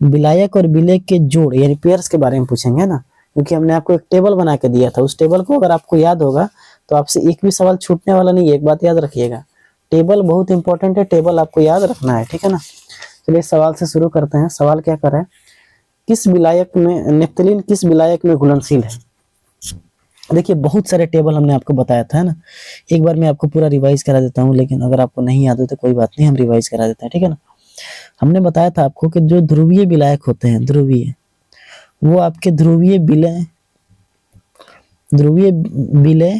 विलायक और विलय के जोड़ यानी पेयर्स के बारे में पूछेंगे ना, क्योंकि हमने आपको एक टेबल बना के दिया था। उस टेबल को अगर आपको याद होगा तो आपसे एक भी सवाल छूटने वाला नहीं है। एक बात याद रखिएगा, टेबल बहुत इंपॉर्टेंट है, टेबल आपको याद रखना है, ठीक है ना। चलिए सवाल से शुरू करते हैं। सवाल क्या कर रहा है, किस विलायक में नेप्थलीन किस विलायक में घुलनशील है? देखिए बहुत सारे टेबल हमने आपको बताया था, है ना। एक बार मैं आपको पूरा रिवाइज करा देता हूँ, लेकिन अगर आपको नहीं याद हो तो कोई बात नहीं, हम रिवाइज करा देते हैं, ठीक है ना। हमने बताया था आपको कि जो ध्रुवीय विलायक होते हैं, ध्रुवीय, वो आपके ध्रुवीय विलय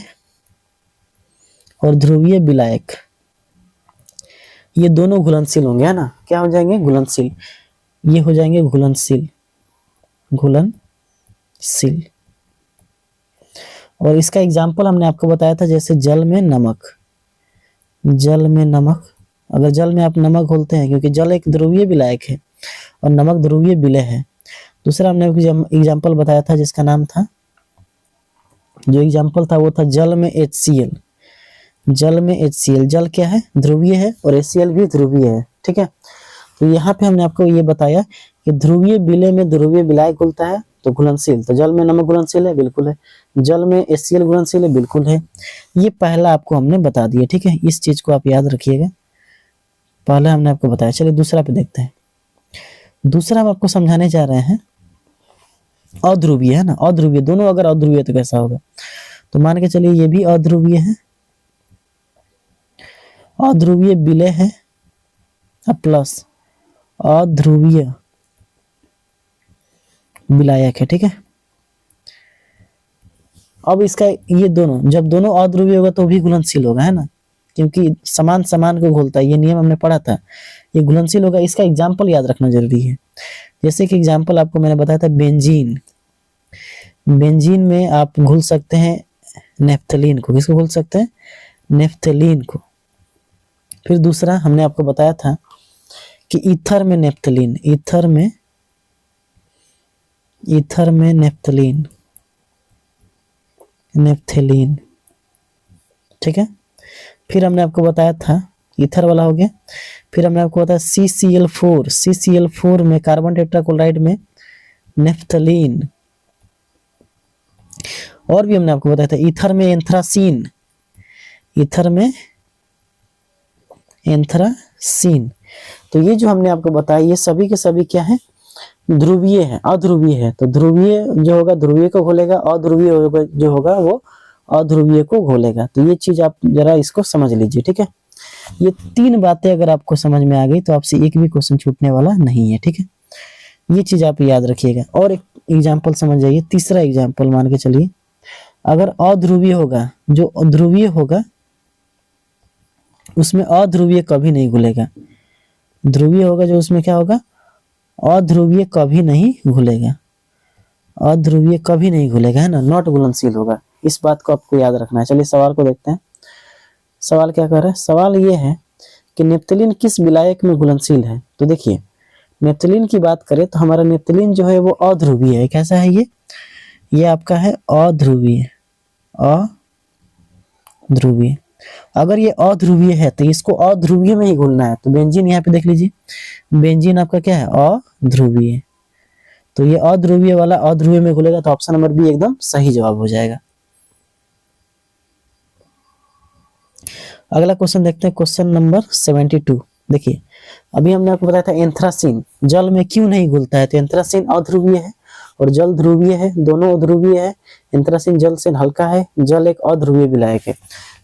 और ध्रुवीय विलायक, ये दोनों घुलनशील होंगे, है ना। क्या हो जाएंगे? घुलनशील। ये हो जाएंगे घुलनशील, घुलनशील। और इसका एग्जाम्पल हमने आपको बताया था, जैसे जल में नमक, जल में नमक। अगर जल में आप नमक घोलते हैं, क्योंकि जल एक ध्रुवीय विलायक है और नमक ध्रुवीय विलय है। दूसरा हमने एग्जाम्पल बताया था जिसका नाम था, जो एग्जाम्पल था वो था जल में HCl। जल में HCl, जल क्या है? ध्रुवीय है और HCl भी ध्रुवीय है, ठीक है। तो यहाँ पे हमने आपको ये बताया कि ध्रुवीय विलय में ध्रुवीय विलायक घुलता है तो घुलनशील। तो जल में नमक घुलनशील है, बिल्कुल है। जल में HCl घुलनशील है, बिल्कुल है। ये पहला आपको हमने बता दिया, ठीक है। इस चीज को आप याद रखिएगा, पहला हमने आपको बताया। चलिए दूसरा पे देखते हैं। दूसरा हम आपको समझाने जा रहे हैं अध्रुवीय, है ना। अध्रुवीय, दोनों अगर अध्रुवीय तो कैसा होगा? तो मान के चलिए ये भी अध्रुवीय है, अध्रुवीय विलय है प्लस अध्रुवीय विलायक है, ठीक है। अब इसका ये दोनों, जब दोनों अध्रुवीय होगा तो भी घुलनशील होगा, है ना, क्योंकि समान समान को घोलता है, ये नियम हमने पढ़ा था। ये घुलनशील होगा। इसका एग्जाम्पल याद रखना जरूरी है। जैसे कि एग्जाम्पल आपको मैंने बताया था बेंजीन। बेंजीन में आप घुल सकते हैं नेफ्थलीन को। किसको घुल सकते हैं? नेफ्थलीन को। फिर दूसरा हमने आपको बताया था कि ईथर में नेफ्थलीन, ईथर में नेफ्थलीन, नेफ्थलीन, ठीक है। फिर हमने आपको बताया था, ईथर वाला हो गया। फिर हमने आपको बताया CCl4, CCl4 में कार्बन टेट्राक्लोराइड में नेफ्थलीन। और भी हमने आपको बताया था ईथर में एंथ्रासीन, ईथर में एंथ्रासीन। तो ये जो हमने आपको बताया, ये सभी के सभी क्या है? ध्रुवीय है, अध्रुवीय है। तो ध्रुवीय जो होगा ध्रुवीय को घोलेगा, अध्रुवीय जो होगा वो अध्रुवीय को घोलेगा। तो ये चीज आप जरा इसको समझ लीजिए, ठीक है। ये तीन बातें अगर आपको समझ में आ गई तो आपसे एक भी क्वेश्चन छूटने वाला नहीं है, ठीक है। ये चीज आप याद रखिएगा। और एक एग्जाम्पल समझ जाइए, तीसरा एग्जाम्पल मान के चलिए, अगर अध्रुवीय होगा, जो ध्रुवीय होगा उसमें अध्रुवीय कभी नहीं घुलेगा। ध्रुवीय होगा जो, उसमें क्या होगा? अध्रुवीय कभी नहीं घुलेगा, अध्रुवीय कभी नहीं घुलेगा, है ना, नॉट घुलनशील होगा। इस बात को आपको याद रखना है। चलिए सवाल को देखते हैं। सवाल क्या कर रहा है? सवाल ये है कि नेफ्थलीन किस विलायक में घुलनशील है? तो देखिए, नेफ्थलीन की बात करें तो हमारा नेफ्थलीन जो है वो अध्रुवीय है। कैसा है ये आपका है अध्रुवीय, अध्रुवीय। अगर ये अध्रुवीय है तो इसको अध्रुवीय में ही घुलना है। तो बेंजीन यहाँ पे देख लीजिए, बेंजीन आपका क्या है? अध्रुवीय। तो ये अध्रुवीय वाला अध्रुवीय में घुलेगा, तो ऑप्शन नंबर बी एकदम सही जवाब हो जाएगा। अगला क्वेश्चन देखते हैं, क्वेश्चन नंबर 72। देखिए, अभी हमने आपको बताया था एंथ्रासीन जल में क्यों नहीं घुलता है। तो एंथ्रासीन अध्रुवीय है और जल ध्रुवीय है, दोनों अध्रुवीय है। एंथ्रासीन जल से हल्का है, जल एक अध्रुवीय विलायक है।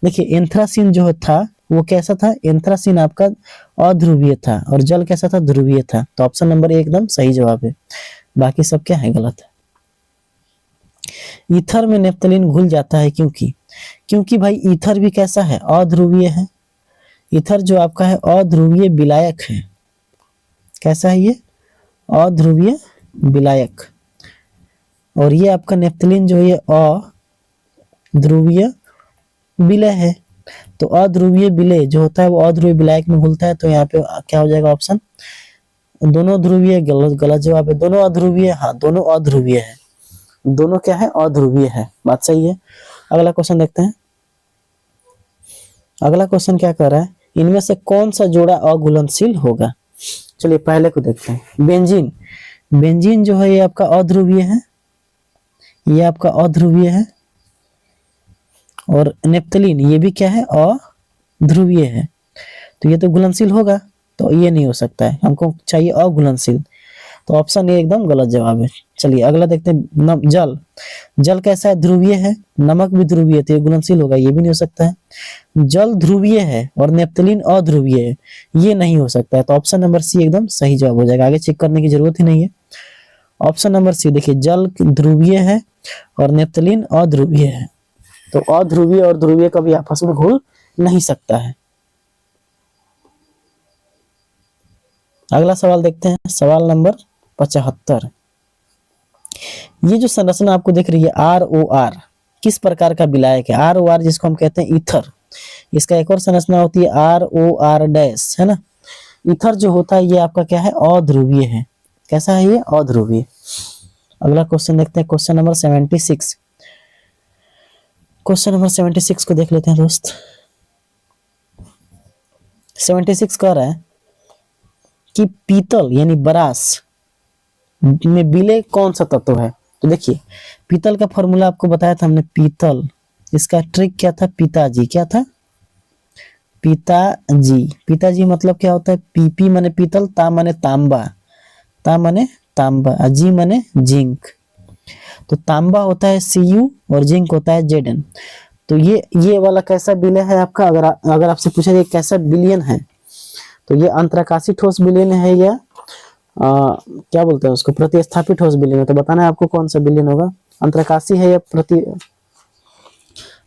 देखिए, एंथ्रासीन जो था वो कैसा था? एंथ्रासीन आपका अध्रुवीय था और जल कैसा था? ध्रुवीय था। तो ऑप्शन नंबर ए एकदम सही जवाब है, बाकी सब क्या है? गलत है। ईथर में नेफ्थलीन घुल जाता है क्योंकि भाई ईथर भी कैसा है? अध्रुवीय है। ईथर जो आपका है अध्रुवीय विलायक है। कैसा है ये? अध्रुवीय विलायक। और ये आपका नेफ्थलीन जो है अध्रुवीय विलय है। तो अध्रुवीय विलय जो होता है वो अध्रुवीय विलायक में घुलता है। तो यहाँ पे क्या हो जाएगा? ऑप्शन दोनों ध्रुवीय, गलत जवाब है। दोनों अध्रुवीय, हाँ दोनों अध्रुवीय है। दोनों क्या है? अध्रुवीय है। बात सही है। अगला क्वेश्चन देखते हैं। अगला क्वेश्चन क्या कर रहा है? इनमें से कौन सा जोड़ा अघुलनशील होगा? चलिए पहले को देखते हैं। बेंजीन, बेंजीन जो है ये आपका अध्रुवीय है, ये आपका अध्रुवीय है। और नेफ्थलीन ये भी क्या है? अध्रुवीय है। तो ये तो घुलनशील होगा, तो ये नहीं हो सकता है, हमको चाहिए अघुलनशील। तो ऑप्शन ए एकदम गलत जवाब है। चलिए अगला देखते हैं। जल, जल कैसा है? ध्रुवीय है। नमक भी ध्रुवीय है, तो ये घुलनशील होगा, ये भी नहीं हो सकता है। जल ध्रुवीय है और नेफ्थलीन अध्रुवीय है, ये नहीं हो सकता है। तो ऑप्शन नंबर सी एकदम सही जवाब हो जाएगा, आगे चेक करने की जरूरत ही नहीं है। ऑप्शन नंबर सी देखिए, जल ध्रुवीय है और नेफ्थलीन अध्रुवीय है। तो अध्रुवीय और ध्रुवीय कभी आपस में घुल नहीं सकता है। अगला सवाल देखते हैं, सवाल नंबर 75। ये जो संरचना आपको दिख रही है ROR, किस प्रकार का विलायक है? ROR जिसको हम कहते हैं ईथर, इसका एक और संरचना होती है ROR डैश, है ना। ईथर जो होता है ये आपका क्या है? अध्रुवीय है। कैसा है ये? अध्रुवीय। अगला क्वेश्चन देखते हैं, क्वेश्चन नंबर 76। क्वेश्चन नंबर 76 को देख लेते हैं दोस्त। 76 कह रहा है कि पीतल यानी ब्रास में विलेय कौन सा तत्व है? तो देखिए, पीतल का फॉर्मूला आपको बताया था हमने, पीतल, इसका ट्रिक क्या था? पिताजी। क्या था? पिताजी। पिताजी मतलब क्या होता है? पीपी माने पीतल, ता माने तांबा, ता माने तांबा, जी माने जिंक। तो तांबा होता है Cu और जिंक होता है Zn। तो ये वाला कैसा विलय है आपका? अगर आपसे पूछा जाए कैसा विलयन है, तो ये अंतराकाशी ठोस विलयन है या क्या बोलते हैं उसको, प्रतिस्थापित ठोस विलयन है? तो बताना है आपको कौन सा विलयन होगा, अंतराकाशी है या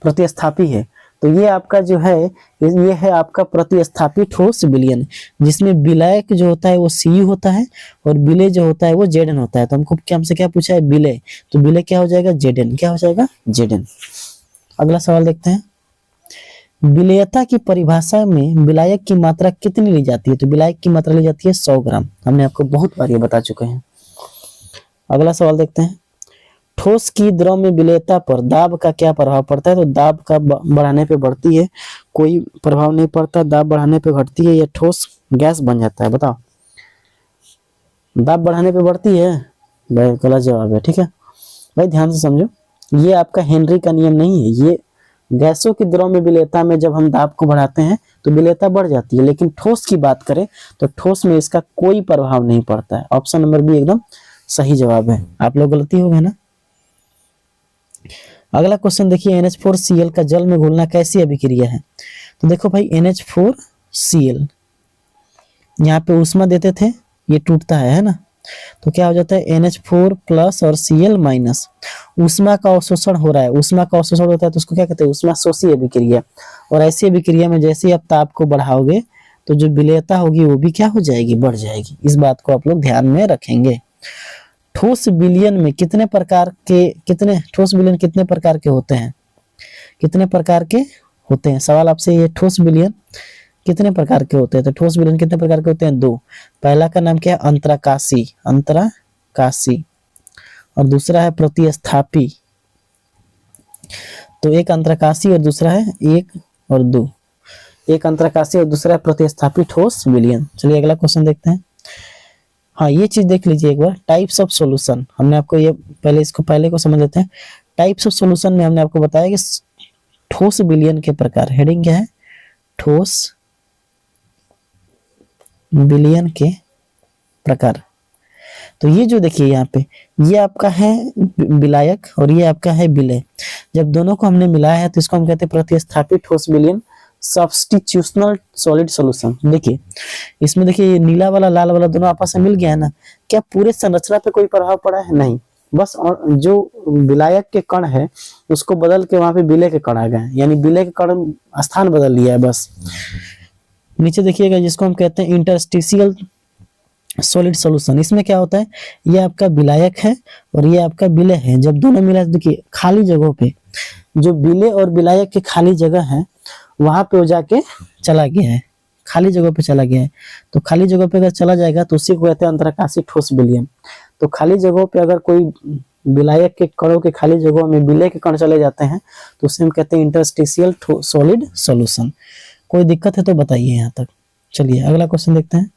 प्रतिस्थापी है? तो ये आपका जो है, ये है आपका प्रतिस्थापित ठोस विलयन, जिसमें विलायक जो होता है वो Cu होता है और विलेय जो होता है वो Zn होता है। तो हमसे क्या पूछा है? विलेय। तो विलेय क्या हो जाएगा? Zn। क्या हो जाएगा? Zn। अगला सवाल देखते हैं, विलेयता की परिभाषा में विलायक की मात्रा कितनी ली जाती है? तो विलायक की मात्रा ली जाती है 100 ग्राम। हमने आपको बहुत बार ये बता चुके हैं। अगला सवाल देखते हैं, ठोस की द्रव में विलेयता पर दाब का क्या प्रभाव पड़ता है? तो दाब का बढ़ाने पे बढ़ती है, कोई प्रभाव नहीं पड़ता। दाब बढ़ाने पे घटती है या ठोस गैस बन जाता है? बताओ। दाब बढ़ाने पे बढ़ती है भाई, गलत जवाब है। ठीक है भाई, ध्यान से समझो, ये आपका हेनरी का नियम नहीं है। ये गैसों की द्रव में विलेयता में जब हम दाब को बढ़ाते हैं तो विलेयता बढ़ जाती है, लेकिन ठोस की बात करें तो ठोस में इसका कोई प्रभाव नहीं पड़ता है। ऑप्शन नंबर बी एकदम सही जवाब है। आप लोग गलती हो गए ना। अगला क्वेश्चन देखिए, NH4Cl का जल में घुलना कैसी अभिक्रिया है? तो देखो भाई, NH4Cl यहाँ पे ऊष्मा देते थे, ये टूटता है ना, तो क्या हो जाता है? NH4 प्लस और Cl माइनस। ऊष्मा का अवशोषण हो रहा है, ऊष्मा का अवशोषण होता है तो उसको क्या कहते हैं? ऊष्मा शोषी अभिक्रिया। और ऐसी अभिक्रिया में जैसे ही आप ताप को बढ़ाओगे तो जो विलेयता होगी वो भी क्या हो जाएगी? बढ़ जाएगी। इस बात को आप लोग ध्यान में रखेंगे। ठोस विलयन में कितने प्रकार के होते हैं? कितने प्रकार के होते हैं? सवाल आपसे ये, ठोस विलयन कितने प्रकार के होते हैं? तो ठोस विलयन कितने प्रकार के होते हैं? 2। पहला का नाम क्या है? अंतराकाशी, और दूसरा है प्रतिस्थापी। तो एक अंतराकाशी और दूसरा है 1 और 2। एक अंतराकाशी और दूसरा है प्रतिस्थापी ठोस विलयन। चलिए अगला क्वेश्चन देखते हैं। हाँ, ये चीज देख लीजिए एक बार, टाइप्स ऑफ सॉल्यूशन। हमने आपको ये पहले को समझ लेते हैं। टाइप्स ऑफ सॉल्यूशन में हमने आपको बताया कि ठोस विलयन के प्रकार। हेडिंग क्या है? ठोस विलयन के प्रकार। तो ये जो देखिए यहाँ पे, ये आपका है विलायक और ये आपका है विलेय। जब दोनों को हमने मिलाया है तो इसको हम कहते हैं प्रतिस्थापित ठोस विलयन, सब्स्टिट्यूशनल सॉलिड सॉल्यूशन। देखिए इसमें, देखिए ये नीला वाला लाल वाला दोनों आपस में मिल गया है ना, क्या पूरे संरचना पे कोई प्रभाव पड़ा है? नहीं, बस जो विलायक के कण है उसको बदल के वहां पे विलेय के कण आ गए, यानी विलेय के कण स्थान बदल लिया है बस। नीचे देखिएगा, जिसको हम कहते हैं इंटरस्टिशियल सॉलिड सॉल्यूशन। इसमें क्या होता है? ये आपका विलायक है और ये आपका विलेय है। जब दोनों मिला, देखिए खाली जगहों पे जो विलेय और विलायक के खाली जगह है वहां पे वो जाके चला गया है, खाली जगह पे चला गया है। तो खाली जगह पे अगर चला जाएगा तो उसी को कहते हैं अंतराकाशी ठोस विलयन। तो खाली जगहों पे अगर कोई विलायक के कणों के खाली जगहों में विलेय के कण चले जाते हैं तो उसे हम कहते हैं इंटरस्टिशियल सॉलिड सॉल्यूशन। कोई दिक्कत है तो बताइए यहाँ तक। चलिए अगला क्वेश्चन देखते हैं।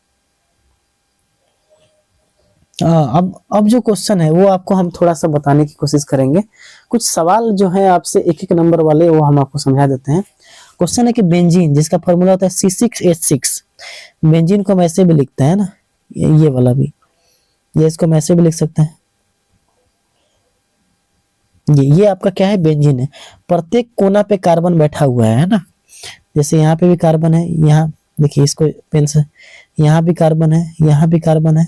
अब जो क्वेश्चन है वो आपको हम थोड़ा सा बताने की कोशिश करेंगे। कुछ सवाल जो है आपसे 1-1 नंबर वाले वो हम आपको समझा देते हैं। क्वेश्चन है कि बेंजीन, जिसका फॉर्मूला होता है C6H6, बेंजीन को हम ऐसे भी लिखते हैं ना, ये वाला भी, ये इसको हम ऐसे भी लिख सकते हैं। ये आपका क्या है? बेंजीन है। प्रत्येक कोना पे कार्बन बैठा हुआ है ना, जैसे यहाँ पे भी कार्बन है, यहाँ देखिए इसको पेन से, यहाँ भी कार्बन है, यहाँ भी कार्बन है।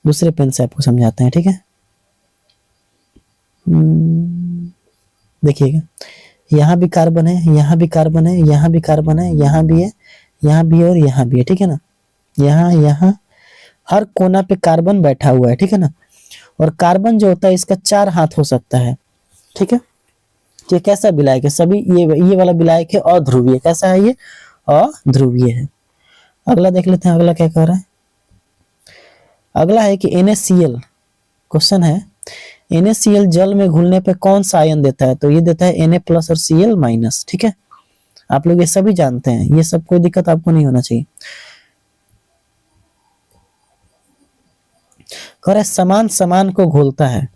दूसरे पेन से आपको समझाते हैं, ठीक है। देखिएगा यहाँ भी कार्बन है, यहाँ भी कार्बन है, यहाँ भी कार्बन है, यहाँ भी है, यहाँ भी है और यहाँ भी है, ठीक है ना। यहाँ यहाँ हर कोना पे कार्बन बैठा हुआ है, ठीक है ना। और कार्बन जो होता है इसका 4 हाथ हो सकता है, ठीक है। ये कैसा विलायक है, सभी ये वाला विलायक है अध्रुवीय। कैसा है ये, अध्रुवीय है। अगला देख लेते हैं, अगला क्या कह रहा है। अगला है कि NaCl, क्वेश्चन है NaCl जल में घुलने पे कौन सा आयन देता है, तो ये देता है Na प्लस और Cl माइनस, ठीक है। आप लोग ये सभी जानते हैं, ये सब कोई दिक्कत आपको नहीं होना चाहिए। कह रहा है समान समान को घोलता है,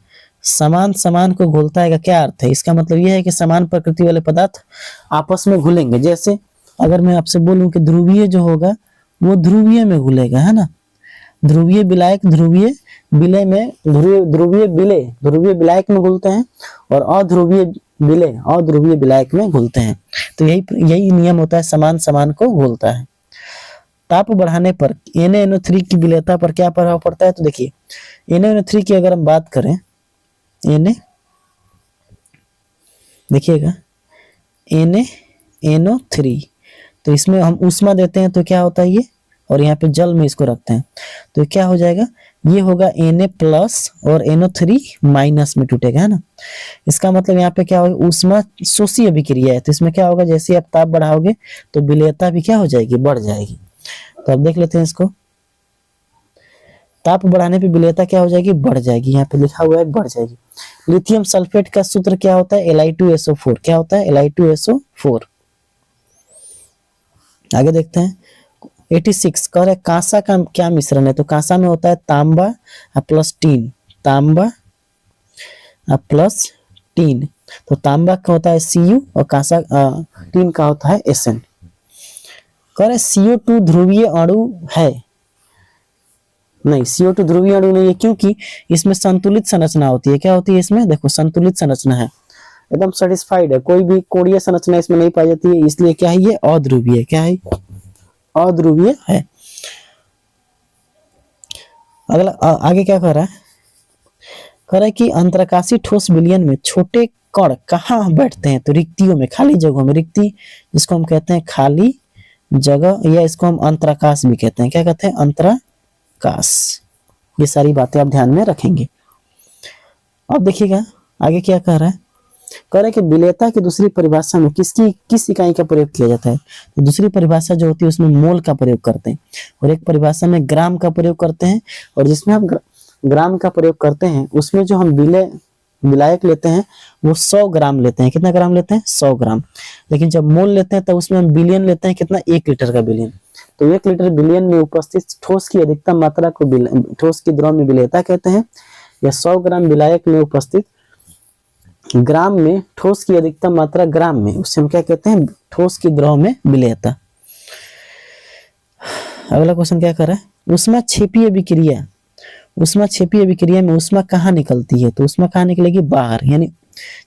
समान समान को घोलता है का क्या अर्थ है। इसका मतलब यह है कि समान प्रकृति वाले पदार्थ आपस में घुलेंगे। जैसे अगर मैं आपसे बोलूं कि ध्रुवीय जो होगा वो ध्रुवीय में घुलेगा, है ना। ध्रुवीय विलायक ध्रुवीय विलय में, ध्रुवीय विलायक में घुलते हैं और अध्रुवीय विलय अध्रुवीय विलायक में घुलते हैं। तो यही नियम होता है, समान समान को घुलता है। ताप बढ़ाने पर NaNO3 की विलयता पर क्या प्रभाव पड़ता है, तो देखिए NaNO3 की अगर हम बात करें, देखिएगा NaNO3, तो इसमें हम ऊष्मा देते हैं तो क्या होता है ये, और यहाँ पे जल में इसको रखते हैं तो क्या हो जाएगा, ये होगा Na प्लस और NO3 माइनस में टूटेगा, है ना। इसका मतलब यहाँ पे क्या होगा, ऊष्मा शोषी अभिक्रिया है, तो इसमें क्या होगा, जैसे आप ताप बढ़ाओगे तो विलयता भी क्या हो जाएगी, बढ़ जाएगी। तो अब देख लेते हैं इसको, ताप बढ़ाने पे विलयता क्या हो जाएगी, बढ़ जाएगी। यहाँ पे लिखा हुआ है बढ़ जाएगी। लिथियम सल्फेट का सूत्र क्या होता है, Li2SO4। क्या होता है, Li2SO4। आगे देखते हैं 86 कह रहे कांसा का क्या मिश्रण है, तो कांसा में होता है तांबा प्लस टीन, तांबा प्लस टीन। तो तांबा का होता है Cu और कांसा टीन का होता है Sn। कह रहे CO2 ध्रुवीय अणु है, नहीं CO2 ध्रुवीय अणु नहीं है, क्योंकि इसमें संतुलित संरचना होती है। क्या होती है इसमें, देखो संतुलित संरचना है, एकदम सेटिस्फाइड है, कोई भी कोणीय संरचना इसमें नहीं पाई जाती है, इसलिए क्या है ये अध्रुवीय। क्या है, अध्रुवीय है। अगला आगे क्या कह रहा है, कह रहा है कि अंतरकाशीय ठोस विलयन में छोटे कण कहाँ बैठते हैं, तो रिक्तियों में, खाली जगहों में। रिक्ति जिसको हम कहते हैं खाली जगह, या इसको हम अंतराकाश भी कहते हैं। क्या कहते हैं, अंतराकाश। ये सारी बातें आप ध्यान में रखेंगे। अब देखिएगा आगे क्या कह रहा है, कह रहा है कि विलयता की दूसरी परिभाषा में किस इकाई का प्रयोग किया जाता है, तो दूसरी परिभाषा जो होती है उसमें मोल का प्रयोग करते हैं, और एक परिभाषा में ग्राम का प्रयोग करते हैं। और जिसमें हम ग्राम का प्रयोग करते हैं उसमें जो हम विलायक लेते हैं वो 100 ग्राम लेते हैं। कितना ग्राम लेते हैं, 100 ग्राम। लेकिन जब मोल लेते हैं तब उसमें हम बिलियन लेते हैं। कितना, 1 लीटर का बिलियन। तो 1 लीटर बिलियन में उपस्थित ठोस की अधिकतम मात्रा को ठोस की द्रव में विलयता कहते हैं, या 100 ग्राम विलायक में उपस्थित ग्राम में ठोस की अधिकतम मात्रा ग्राम में, उससे हम क्या कहते हैं, ठोस की द्रव में विलयता। अगला क्वेश्चन क्या कर रहा है, ऊष्माक्षेपीय विक्रिया, ऊष्माक्षेपीय विक्रिया में ऊष्मा कहाँ निकलती है, तो ऊष्मा कहाँ निकलेगी, बाहर। यानी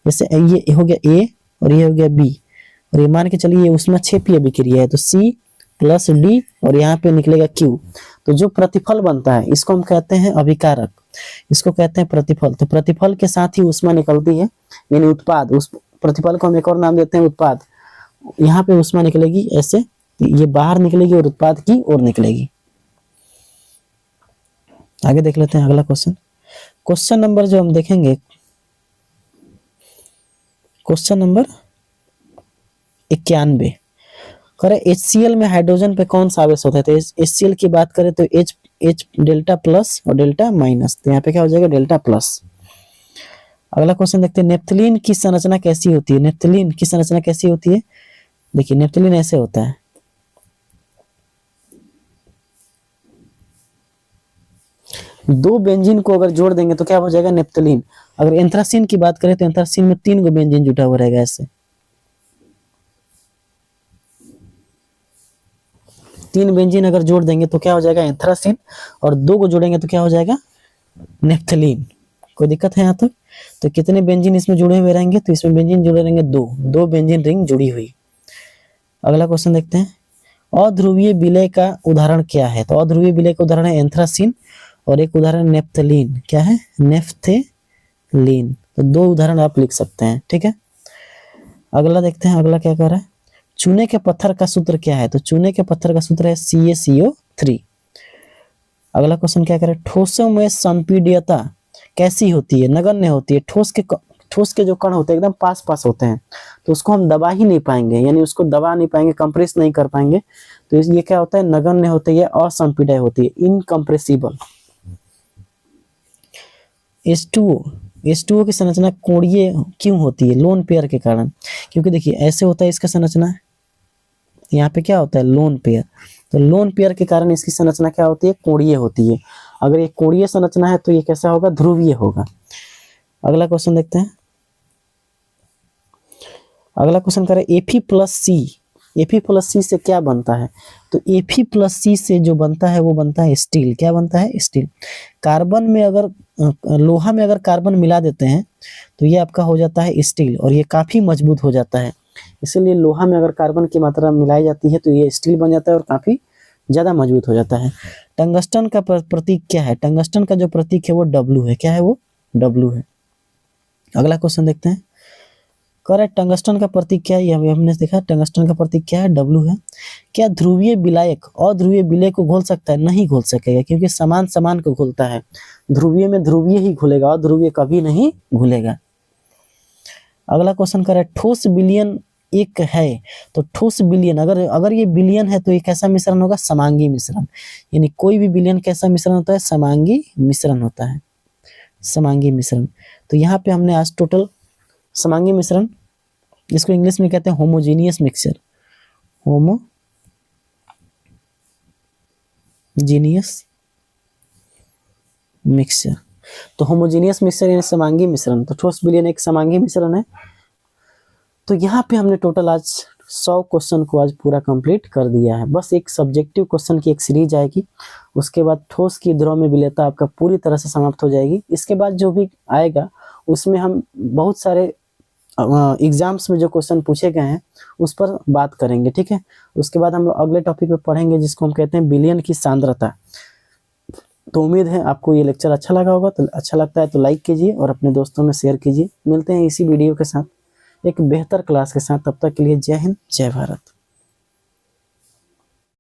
जैसे ये हो गया A और ये हो गया B, और ये मान के चलिए ये ऊष्माक्षेपीय विक्रिया है, तो C प्लस D और यहाँ पे निकलेगा Q। तो जो प्रतिफल बनता है इसको हम कहते हैं अभिकारक, इसको कहते हैं प्रतिफल। तो प्रतिफल के साथ ही ऊष्मा निकलती है, यानी उत्पाद। उस प्रतिफल को हम एक और नाम देते हैं उत्पाद। यहाँ पे ऊष्मा निकलेगी ऐसे, ये बाहर निकलेगी और उत्पाद की ओर निकलेगी। आगे देख लेते हैं अगला क्वेश्चन। क्वेश्चन नंबर जो हम देखेंगे, क्वेश्चन नंबर 91। करें HCl में हाइड्रोजन पे कौन सा आवेश होता है, तो HCl की बात करें तो H डेल्टा प्लस और डेल्टा माइनस, तो यहाँ पे क्या हो जाएगा, डेल्टा प्लस। अगला क्वेश्चन देखते हैं, नेप्थलीन की संरचना कैसी होती है, नेप्थलीन की संरचना कैसी होती है। देखिए नेप्थलीन ऐसे होता है, दो बेंजीन को अगर जोड़ देंगे तो क्या हो जाएगा, नेप्थलीन। अगर एंथ्रासीन की बात करें तो एंथ्रासीन में 3 गो बेंजीन जुटा हुआ रहेगा ऐसे, 3 बेंजीन अगर जोड़ देंगे तो क्या हो जाएगा, एंथ्रासीन, और 2 को जोड़ेंगे तो क्या हो जाएगा, नेप्थलीन। कोई दिक्कत है यहाँ तक? तो कितने बेंजीन इसमें जुड़े हुए रहेंगे, तो इसमें बेंजीन जुड़े रहेंगे 2 बेंजीन रिंग जुड़ी हुई। अगला क्वेश्चन देखते हैं, अध्रुवीय विलय का उदाहरण क्या है, तो अध्रुवीय विलय का उदाहरण है एंथ्रासीन और एक उदाहरण नेप्थलीन। क्या है, नेफ्थेलीन। तो 2 उदाहरण आप लिख सकते हैं, ठीक है। अगला देखते हैं, अगला क्या कह रहा है, चूने के पत्थर का सूत्र क्या है? तो चूने के पत्थर का सूत्र है CaCO3। अगला क्वेश्चन क्या कह रहा है, ठोसों में संपीड्यता कैसी होती है? नगण्य होती है। ठोस के जो कण होते हैं एकदम पास पास होते हैं, तो उसको हम दबा ही नहीं पाएंगे, यानी उसको दबा नहीं पाएंगे, कंप्रेस नहीं कर पाएंगे, तो ये क्या होता है, नगण्य होती है, असंपीड्य होती है, इनकम्प्रेसिबल। H2O की संरचना कोणीय क्यों होती है? लोन पेयर के कारण। क्योंकि देखिए ऐसे होता है इसका संरचना, यहाँ पे क्या होता है, लोन पेयर, तो लोन पेयर के कारण इसकी संरचना क्या होती है, कोणीय होती है। अगर ये कोणीय संरचना है तो ये कैसा होगा, ध्रुवीय होगा। अगला क्वेश्चन देखते हैं, अगला क्वेश्चन करें Fe+C से क्या बनता है? तो Fe+C से जो बनता है वो बनता है स्टील। क्या बनता है, स्टील। कार्बन में अगर लोहा में अगर कार्बन मिला देते हैं तो ये आपका हो जाता है स्टील, और ये काफी मजबूत हो जाता है। इसीलिए लोहा में अगर कार्बन की मात्रा मिलाई जाती है तो ये स्टील बन जाता है और काफी ज्यादा मजबूत हो जाता है। टंगस्टन का प्रतीक क्या है? टंगस्टन का जो प्रतीक है वो W है। क्या है वो, W है। अगला क्वेश्चन देखते हैं, करेक्ट, टंगस्टन का प्रतीक क्या है? ये हमने देखा, टंगस्टन का प्रतीक क्या है, W है। क्या ध्रुवीय विलायक अध्रुवीय विलय को घोल सकता है? नहीं घोल सकेगा, क्योंकि समान समान को घुलता है। ध्रुवीय में ध्रुवीय ही घुलेगा, अध्रुवीय कभी नहीं घुलेगा। अगला क्वेश्चन कर रहा है, ठोस विलयन एक है, तो ठोस विलयन अगर ये विलयन है तो ये कैसा मिश्रण होगा, समांगी मिश्रण। यानी कोई भी विलयन कैसा मिश्रण होता है, समांगी मिश्रण होता है, समांगी मिश्रण। तो यहाँ पे हमने आज टोटल समांगी मिश्रण, इसको इंग्लिश में कहते हैं होमोजीनियस मिक्सचर, होमोजीनियस मिक्सचर। तो होमोजीनियस मिक्सचर यानी समांगी मिश्रण, तो ठोस विलयन एक समांगी मिश्रण है। तो यहाँ पे हमने टोटल आज 100 क्वेश्चन को आज पूरा कंप्लीट कर दिया है। बस एक सब्जेक्टिव क्वेश्चन की एक सीरीज आएगी, उसके बाद ठोस की द्रव्य विलयता आपका पूरी तरह से समाप्त हो जाएगी। इसके बाद जो भी आएगा उसमें हम बहुत सारे एग्जाम्स में जो क्वेश्चन पूछे गए हैं उस पर बात करेंगे, ठीक है। उसके बाद हम लोग अगले टॉपिक पे पढ़ेंगे जिसको हम कहते हैं विलयन की सांद्रता। तो उम्मीद है आपको ये लेक्चर अच्छा लगा होगा। तो अच्छा लगता है तो लाइक कीजिए और अपने दोस्तों में शेयर कीजिए। मिलते हैं इसी वीडियो के साथ एक बेहतर क्लास के साथ, तब तक के लिए जय हिंद, जय भारत।